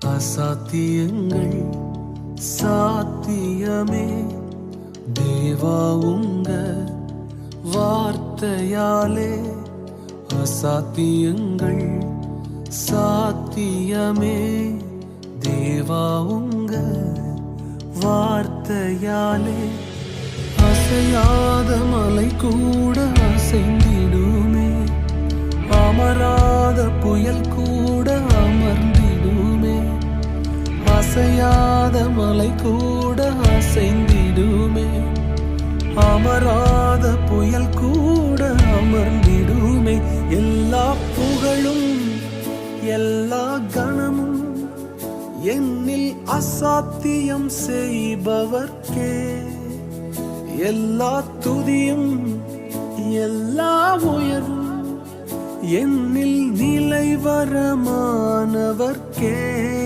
அசாத்தியங்கள் சாத்தியமே. தேவா உங்க வார்த்தையாலே அசாத்தியங்கள் சாத்தியமே. தேவா உங்க வார்த்தையாலே அசையாத மலை கூட அசைந்திடுமே. அமராத புயல் கூட அமர்ந்திடுமே. அசையாத மலை கூட அசைந்திடுமே. அமராத புயல் கூட அமர்ந்திடுமே. எல்லா புகழும் எல்லா கணமும் என்னில் அசாத்தியம் செய்பவர்க்கே. எல்லா துதியும் எல்லா உயர்வும் என்னில் நிலைவரமானவர்க்கே.